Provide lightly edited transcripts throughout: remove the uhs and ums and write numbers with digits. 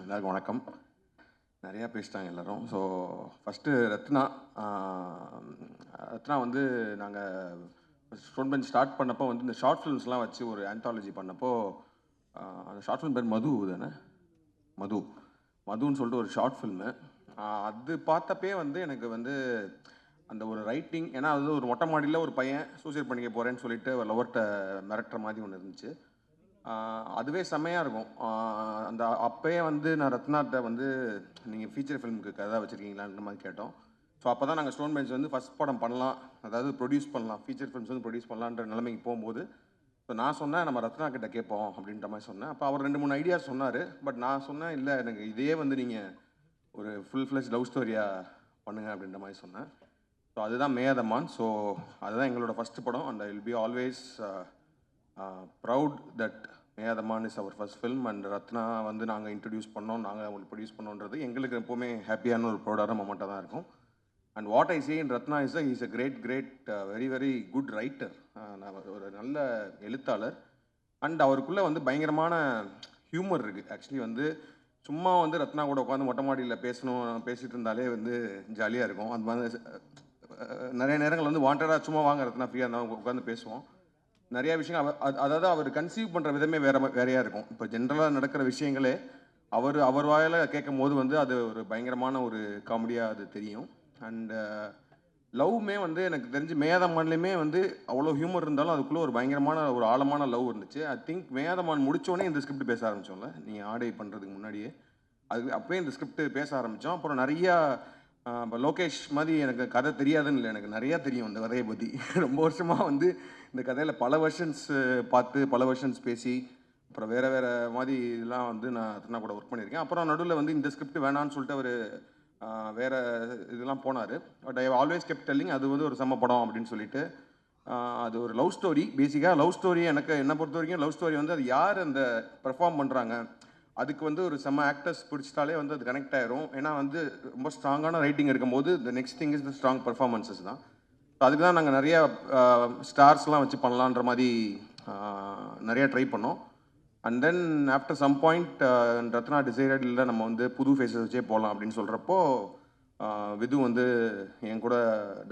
எல்லாருக்கும் வணக்கம். நிறையா பேசிட்டாங்க எல்லோரும். So first Ratna. ரத்னா வந்து நாங்கள் ஸ்டோன் பெஞ்ச் ஸ்டார்ட் பண்ணப்போ வந்து இந்த ஷார்ட் ஃபிலிம்ஸ்லாம் வச்சு ஒரு ஆந்தாலஜி பண்ணப்போ அந்த ஷார்ட் ஃபிலிம் பேர் மது தானே, மதுன்னு சொல்லிட்டு ஒரு ஷார்ட் ஃபில்மு. அது பார்த்தப்பே வந்து எனக்கு வந்து அந்த ஒரு ரைட்டிங், ஏன்னா அது ஒரு மொட்டை மாடியில் ஒரு பையன் சூசைட் பண்ணிக்க போகிறேன்னு சொல்லிட்டு ஒரு லவர்கிட்ட மிரட்டுற மாதிரி ஒன்று இருந்துச்சு. அதுவே செம்மையாக இருக்கும். அந்த அப்போயே வந்து நான் ரத்னாட்ட வந்து நீங்கள் ஃபீச்சர் ஃபிலிமுக்கு கதை வச்சுருக்கீங்களான்ற மாதிரி கேட்டோம். ஸோ அப்போ தான் நாங்கள் ஸ்டோன் பெஞ்ச் வந்து ஃபஸ்ட் படம் பண்ணலாம், அதாவது ப்ரொடியூஸ் பண்ணலாம், ஃபீச்சர் ஃபிலிம்ஸ் வந்து ப்ரொடியூஸ் பண்ணலான்ற நிலைமைக்கு போகும்போது ஸோ நான் சொன்னேன் நம்ம ரத்னா கிட்ட கேட்போம் அப்படின்ற மாதிரி சொன்னேன். அப்போ அவர் 2-3 ஐடியா சொன்னார். பட் நான் சொன்னேன் இல்லை எனக்கு இதே வந்து நீங்கள் ஒரு ஃபுல் ஃப்ளெஜ் லவ் ஸ்டோரியாக பண்ணுங்கள் அப்படின்ற மாதிரி சொன்னேன். ஸோ அதுதான் மேயாதமான். ஸோ அதுதான் எங்களோட ஃபஸ்ட்டு படம். And I will be always proud that Meyaadhamaan is our first film. And Rathna வந்து நாங்கள் இன்ட்ரடியூஸ் பண்ணோம், நாங்கள் அவங்களுக்கு ப்ரொடியூஸ் பண்ணோன்றது எங்களுக்கு எப்போவுமே ஹாப்பியான ஒரு ப்ரௌடான மொமெண்ட்டாக தான் இருக்கும். And what I say in Rathna is is a great very very good writer. ஒரு நல்ல எழுத்தாளர். அண்ட் அவருக்குள்ளே வந்து பயங்கரமான ஹியூமர் இருக்குது. ஆக்சுவலி வந்து சும்மா வந்து ரத்னா கூட உட்காந்து மொட்டை மாடியில் பேசிகிட்டு இருந்தாலே வந்து ஜாலியாக இருக்கும். அது மாதிரி நிறைய நேரங்கள் வந்து வாண்டடாக சும்மா வாங்க ரத்னா ஃப்ரீயாக இருந்தால் உட்காந்து பேசுவோம். நிறையா விஷயங்கள் அதாவது அவர் கன்சீவ் பண்ணுற விதமே வேறையாக இருக்கும். இப்போ ஜென்ரலாக நடக்கிற விஷயங்களே அவர் வாயில் கேட்கும் போது வந்து அது ஒரு பயங்கரமான ஒரு காமெடியாக அது தெரியும். அண்டு லவ்வுமே வந்து எனக்கு தெரிஞ்சு மேயாதமான்லேயுமே வந்து அவ்வளோ ஹியூமர் இருந்தாலும் அதுக்குள்ளே ஒரு பயங்கரமான ஒரு ஆழமான லவ் இருந்துச்சு. ஐ திங்க் மேயாதமான் முடித்தோடனே இந்த ஸ்கிரிப்ட் பேச ஆரம்பித்தோம்ல, நீங்கள் ஆடை பண்ணுறதுக்கு முன்னாடியே அது அப்போயே இந்த ஸ்கிரிப்ட் பேச ஆரம்பித்தோம். அப்புறம் நிறையா இப்போ லோகேஷ் மாதிரி எனக்கு கதை தெரியாதுன்னு இல்லை, எனக்கு நிறையா தெரியும் இந்த கதையை பற்றி. ரொம்ப வருஷமாக வந்து இந்த கதையில் பல வெர்ஷன்ஸ் பார்த்து பல வெர்ஷன்ஸ் பேசி அப்புறம் வேறு மாதிரி இதெல்லாம் வந்து நான் ரத்னா கூட ஒர்க் பண்ணியிருக்கேன். அப்புறம் நடுவில் வந்து இந்த ஸ்கிரிப்ட் வேணான்னு சொல்லிட்டு அவர் வேறு இதெல்லாம் போனார். But I always kept telling அது வந்து ஒரு செம்ம படம் அப்படின்னு சொல்லிட்டு. அது ஒரு லவ் ஸ்டோரி. பேசிக்காக லவ் ஸ்டோரி எனக்கு என்னை பொறுத்த வரைக்கும் லவ் ஸ்டோரி வந்து அது யார் அந்த பெர்ஃபார்ம் பண்ணுறாங்க அதுக்கு வந்து ஒரு செம்ம ஆக்டர்ஸ் பிடிச்சிட்டாலே வந்து அது கனெக்ட் ஆயிரும். ஏன்னா வந்து ரொம்ப ஸ்ட்ராங்கான ரைட்டிங் இருக்கும்போது the next thing is the strong performances தான். அதுக்கு தான் நாங்கள் நிறையா ஸ்டார்ஸ்லாம் வச்சு பண்ணலான்ற மாதிரி நிறையா ட்ரை பண்ணோம். And then after some point Rathna decided இல்லை நம்ம வந்து புது ஃபேஸஸ் வச்சே போகலாம் அப்படின்னு சொல்கிறப்போ விது வந்து என் கூட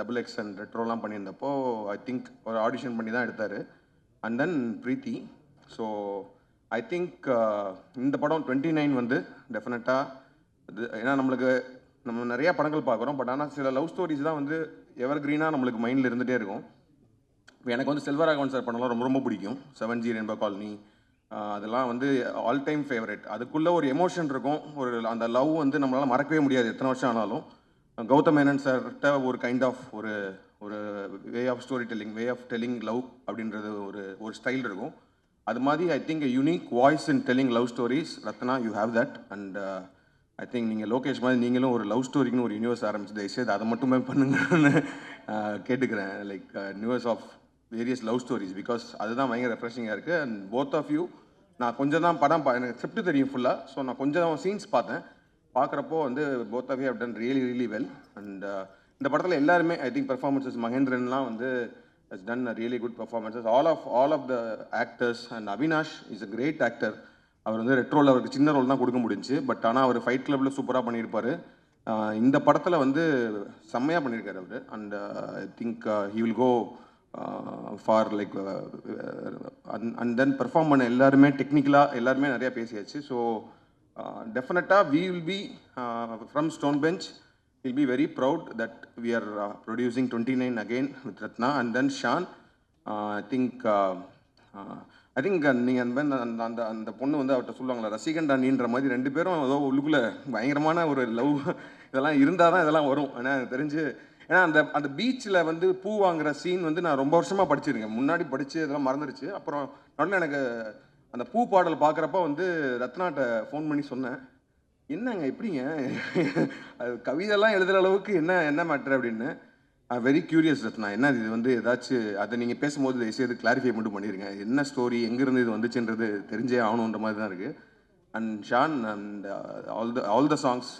XX அண்ட் ரெட்ரோலாம் பண்ணியிருந்தப்போ ஐ திங்க் ஒரு ஆடிஷன் பண்ணி தான் எடுத்தார். And then Preethi. So I think இந்த படம் 29 வந்து டெஃபினட்டாக இது, ஏன்னா நம்ம நிறையா படங்கள் பார்க்குறோம். பட் ஆனால் சில லவ் ஸ்டோரிஸ் தான் வந்து எவர் க்ரீனாக நம்மளுக்கு மைண்டில் இருந்துகிட்டே இருக்கும். இப்போ எனக்கு வந்து செல்வராகவன் சார் படம்லாம் ரொம்ப ரொம்ப பிடிக்கும். 7G ரெயின்போ காலனி அதெல்லாம் வந்து ஆல் டைம் ஃபேவரட். அதுக்குள்ளே ஒரு எமோஷன் இருக்கும், ஒரு அந்த லவ் வந்து நம்மளால் மறக்கவே முடியாது எத்தனை வருஷம் ஆனாலும். கௌதம் மேனன் சார்கிட்ட ஒரு கைண்ட் ஆஃப் ஒரு ஒரு way of story telling, way of telling love அப்படின்றது ஒரு ஸ்டைல் இருக்கும். அது மாதிரி I think unique voice in telling love stories. Rathna you have that. And I think நீங்கள் லோகேஷ் மாதிரி நீங்களும் ஒரு லவ் ஸ்டோரிக்குன்னு ஒரு யூனிவர்ஸ் ஆரம்பிச்சு தயவுசெய்து அதை மட்டுமே பண்ணுங்கன்னு கேட்டுக்கிறேன். Like universe of various love stories, because அதுதான் பயங்கர ரெஃப்ரெஷிங்காக இருக்குது. அண்ட் போத் ஆஃப் யூ, நான் கொஞ்சம் தான் படம் எனக்கு ஸ்கிரிப்ட் தெரியும் ஃபுல்லாக. ஸோ நான் கொஞ்சம் சீன்ஸ் பார்த்தேன். பார்க்குறப்போ வந்து both of you have done really really well. And இந்த படத்தில் எல்லாருமே ஐ திங்க் பெர்ஃபார்மன்ஸஸ் மகேந்திரன்லாம் வந்து has done a really good performances. All of the actors, and Avinash is a great actor. அவர் வந்து ரெட்ரோவில் அவருக்கு சின்ன ரோல் தான் கொடுக்க முடிஞ்சு. பட் ஆனால் அவர் ஃபைட் கிளப்பில் சூப்பராக பண்ணியிருப்பார். இந்த படத்தில் வந்து செம்மையாக பண்ணியிருக்காரு அவர். And I think he will go for like and then perform பண்ண எல்லாருமே டெக்னிக்கலாக எல்லாருமே நிறையா பேசியாச்சு. ஸோ டெஃபினட்டாக we will be from Stone Bench will be very proud that we are producing 29 again with Ratna. And then Shan, I think நீங்கள் அந்த பொண்ணு வந்து அவர்கிட்ட சொல்லுவாங்களா ரசிகண்டானின்ற மாதிரி ரெண்டு பேரும் ஏதோ உள்ளுக்குள்ளே பயங்கரமான ஒரு லவ் இதெல்லாம் இருந்தால் தான் இதெல்லாம் வரும். ஏன்னா எனக்கு தெரிஞ்சு, ஏன்னா அந்த பீச்சில் வந்து பூ வாங்குகிற சீன் வந்து நான் ரொம்ப வருஷமாக படிச்சிருக்கேன். முன்னாடி படித்து இதெல்லாம் மறந்துடுச்சு. அப்புறம் நடுவில் எனக்கு அந்த பூ பாடல் பார்க்குறப்ப வந்து ரத்னாட்ட ஃபோன் பண்ணி சொன்னேன், என்னங்க எப்படிங்க அது கவிதைலாம் எழுதுகிற அளவுக்கு என்ன மேட்ரு அப்படின்னு. வெரி கியூரியஸ் ரத்னா, என்ன இது வந்து ஏதாச்சும் அதை நீங்கள் பேசும்போது தயவுசெய்து கிளாரிஃபை மட்டும் பண்ணிடுங்க, என்ன ஸ்டோரி எங்கேருந்து இது வந்துச்சுன்றது தெரிஞ்சே ஆகணுன்ற மாதிரி தான் இருக்குது. And Shaan and all the songs.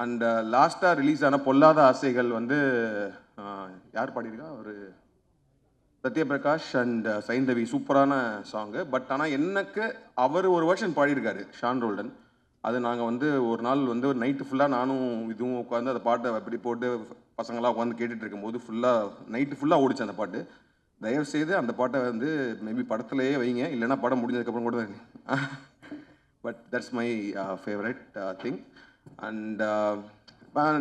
And லாஸ்ட்டாக ரிலீஸ் ஆன பொல்லாத ஆசைகள் வந்து யார் பாடியிருக்கா, ஒரு சத்யபிரகாஷ் அண்ட் சைந்தவி, சூப்பரான சாங்கு. பட் ஆனால் எனக்கு அவர் ஒரு வெர்ஷன் பாடியிருக்காரு ஷான் ரோல்டன். அது நாங்கள் வந்து ஒரு நாள் வந்து ஒரு நைட்டு ஃபுல்லாக நானும் இதுவும் உட்காந்து அந்த பாட்டை அப்படி போட்டு பசங்களாம் உட்காந்து கேட்டுட்டு இருக்கும்போது நைட்டு ஃபுல்லாக ஓடிச்சு அந்த பாட்டு. தயவுசெய்து அந்த பாட்டை வந்து மேபி படத்துலேயே வைங்க, இல்லைன்னா படம் முடிஞ்சதுக்கப்புறம் கூட but that's my favourite thing. And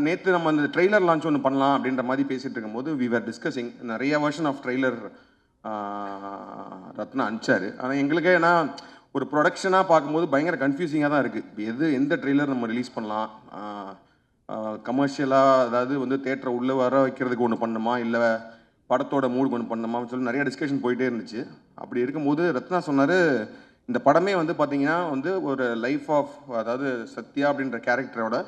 நேற்று நம்ம அந்த ட்ரெய்லர் லான்ச் ஒன்று பண்ணலாம் அப்படின்ற மாதிரி பேசிகிட்டு இருக்கும்போது வி ஆர் டிஸ்கஸிங் நிறைய வெர்ஷன் ஆஃப் ட்ரெய்லர் ரத்னா அனுப்பிச்சாரு. ஆனால் எங்களுக்கே ஏன்னா ஒரு ப்ரொடக்ஷனாக பார்க்கும்போது பயங்கர கன்ஃபியூசிங்காக தான் இருக்குது. எந்த ட்ரெய்லர் நம்ம ரிலீஸ் பண்ணலாம், கமர்ஷியலாக அதாவது வந்து தேட்டரை உள்ளே வர வைக்கிறதுக்கு ஒன்று பண்ணுமா, இல்லை படத்தோட மூடுக்கு ஒன்று பண்ணுமான்னு சொல்லி நிறைய டிஸ்கஷன் போயிட்டே இருந்துச்சு. அப்படி இருக்கும்போது ரத்னா சொன்னார், இந்த படமே வந்து பார்த்தீங்கன்னா வந்து ஒரு லைஃப் ஆஃப், அதாவது சத்யா அப்படின்ற கேரக்டரோட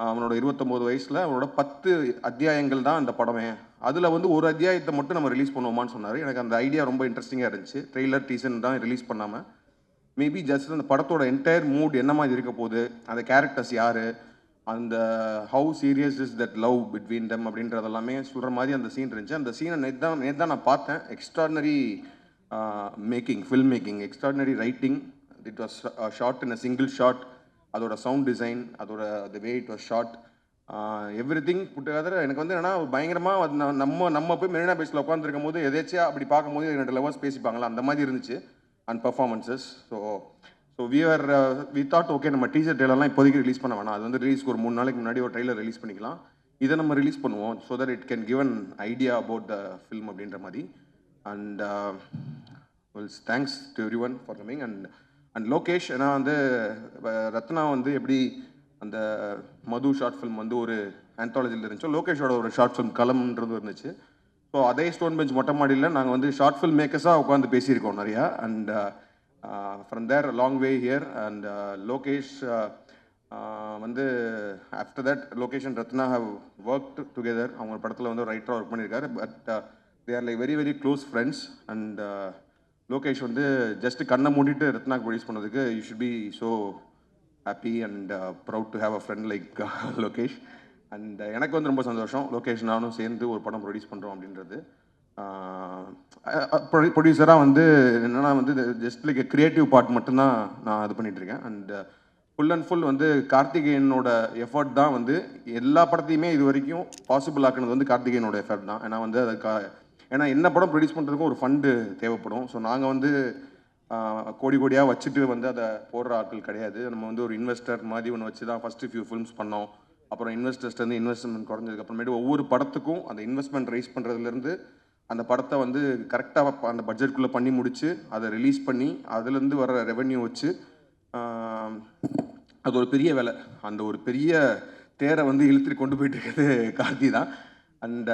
அவனோட 29 வயசில் அவனோட 10 அத்தியாயங்கள் தான் அந்த படமே. அதில் வந்து ஒரு அத்தியாயத்தை மட்டும் நம்ம ரிலீஸ் பண்ணுவோமான்னு சொன்னார். எனக்கு அந்த ஐடியா ரொம்ப இன்ட்ரெஸ்டிங்காக இருந்துச்சு. ட்ரெய்லர் டீசன் தான் ரிலீஸ் பண்ணாமல் மேபி ஜஸ்ட் அந்த படத்தோட என்டையர் மூட் என்ன மாதிரி இருக்க போகுது, அந்த கேரக்டர்ஸ் யார், அந்த how serious is that love between them அப்படின்றதெல்லாமே சொல்கிற மாதிரி அந்த சீன் இருந்துச்சு. அந்த சீனை நேற்று தான் நான் பார்த்தேன். Extraordinary film making, extraordinary writing. It was shot in a single shot. அதோட சவுண்ட் டிசைன், அதோட the way it was shot, everything put together. எனக்கு வந்து என்னன்னா பயங்கரமாக நம்ம போய் மெரினா பீச்சில் உட்காந்துருக்கும் போது எதேச்சியா அப்படி பார்க்கும்போது 2 லவர்ஸ் பேசிப்பாங்களா அந்த மாதிரி இருந்துச்சு. And performances. So we thought okay நம்ம டீசர் ட்ரெய்லர்லாம் இப்போதைக்கு ரிலீஸ் பண்ண வேணாம், அது வந்து ரிலீஸ்க்கு ஒரு 3 நாளைக்கு முன்னாடி ஒரு ட்ரெய்லர் ரிலீஸ் பண்ணிக்கலாம், இதை நம்ம ரிலீஸ் பண்ணுவோம் so that it can give an idea about the film அப்படின்ற மாதிரி. And thanks to every one for coming. And Lokesh, ஏன்னா வந்து ரத்னா வந்து எப்படி அந்த மது ஷார்ட் ஃபிலிம் வந்து ஒரு ஆந்தாலஜியில் இருந்துச்சோ, லோகேஷோட ஒரு ஷார்ட் ஃபிலிம் களம்ன்றது இருந்துச்சு. ஸோ அதே ஸ்டோன் பெஞ்ச் மொட்டை மாடியில் நாங்கள் வந்து ஷார்ட் ஃபில்ம் மேக்கர்ஸாக உட்காந்து பேசியிருக்கோம் நிறையா. And from there long way here. And Lokesh வந்து after that Lokesh and Rathna have work together. அவங்க படத்தில் வந்து ஒரு ரைட்டராக ஒர்க் பண்ணியிருக்காரு. But they are like very very close friends. And Lokesh வந்து ஜஸ்ட் கண்ணை மூடிட்டு ரத்னாக்கு ப்ரொடியூஸ் பண்ணதுக்கு you should be so happy and proud to have a friend like Lokesh. And எனக்கு வந்து ரொம்ப சந்தோஷம் லோகேஷ் நானும் சேர்ந்து ஒரு படம் ப்ரொடியூஸ் பண்ணுறோம் அப்படின்றது. ப்ரொடியூசராக வந்து என்னென்னா வந்து ஜஸ்ட் லைக் கிரியேட்டிவ் பார்ட் மட்டும்தான் நான் இது பண்ணிகிட்ருக்கேன். அண்ட் ஃபுல் அண்ட் ஃபுல் வந்து கார்த்திகேயனோட எஃபர்ட் தான் வந்து எல்லா படத்தையுமே இது வரைக்கும் பாசிபிள் ஆக்குனது வந்து கார்த்திகேயனோட எஃபர்ட் தான். ஏன்னா வந்து ஏன்னா என்ன படம் ப்ரொடியூஸ் பண்ணுறதுக்கும் ஒரு ஃபண்டு தேவைப்படும். ஸோ நாங்கள் வந்து கோடியாக வச்சுட்டு வந்து அதை போடுற ஆட்கள் கிடையாது. நம்ம வந்து ஒரு இன்வெஸ்டர் மாதிரி ஒன்று வச்சு தான் ஃபஸ்ட்டு ஃபியூ ஃபிலிம்ஸ் பண்ணோம். அப்புறம் இன்வெஸ்டர்ஸ்லேருந்து இன்வெஸ்ட்மெண்ட் குறைஞ்சதுக்கப்புறமேட்டு ஒவ்வொரு படத்துக்கும் அந்த இன்வெஸ்ட்மெண்ட் ரைஸ் பண்ணுறதுலேருந்து அந்த படத்தை வந்து கரெக்டாக அந்த பட்ஜெட்குள்ளே பண்ணி முடித்து அதை ரிலீஸ் பண்ணி அதுலேருந்து வர ரெவென்யூ வச்சு அது ஒரு பெரிய வேலை. அந்த ஒரு பெரிய தேரை வந்து இழுத்துட்டு கொண்டு போயிட்டு இருக்கிறது கார்த்தி தான். அண்ட்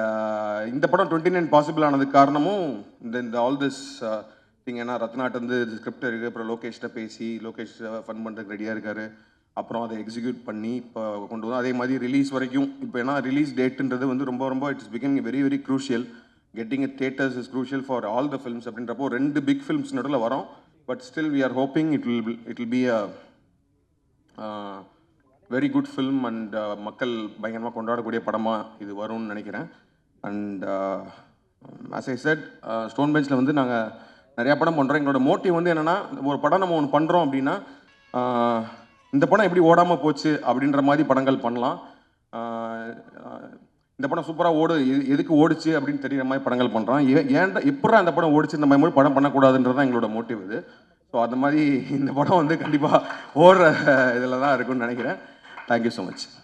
இந்த படம் 29 பாசிபிள் ஆனதுக்கு காரணமும் இந்த ஆல் திஸ் திங். ஏன்னா ரத்னாட்ட வந்து ஸ்கிரிப்ட் இருக்குது, அப்புறம் லோகேஷ்ட பேசி லோகேஷ் ஃபன் பண்ணுறதுக்கு ரெடியாக இருக்கார், அப்புறம் அதை எக்ஸிக்யூட் பண்ணி இப்போ கொண்டு வந்தோம். அதே மாதிரி ரிலீஸ் வரைக்கும் இப்போ ஏன்னா ரிலீஸ் டேட்டுன்றது வந்து ரொம்ப ரொம்ப it's becoming very very crucial. Getting it theatres is crucial for all the films அப்படின்றப்போ 2 பிக் ஃபில்ம்ஸ் நடுவில் வரோம். But still we are hoping it will be a very good film. And மக்கள் பயங்கரமாக கொண்டாடக்கூடிய படமாக இது வரும்னு நினைக்கிறேன். And as I said Stone பெஞ்சில் வந்து நாங்கள் நிறையா படம் பண்ணுறோம். எங்களோட மோட்டிவ் வந்து என்னென்னா, ஒரு படம் நம்ம ஒன்று பண்ணுறோம் அப்படின்னா இந்த படம் எப்படி ஓடாமல் போச்சு அப்படின்ற மாதிரி படங்கள் பண்ணலாம். இந்த படம் சூப்பராக எதுக்கு ஓடிச்சு அப்படின்னு தெரிகிற மாதிரி படங்கள் பண்ணுறோம். ஏன்டா எப்படா அந்த படம் ஓடிச்சு இந்த மாதிரி படம் பண்ணக்கூடாதுன்றது தான் எங்களோட மோட்டிவ் இது. ஸோ அந்த மாதிரி இந்த படம் வந்து கண்டிப்பாக ஓடுற இதில் தான் இருக்குன்னு நினைக்கிறேன். Thank you so much.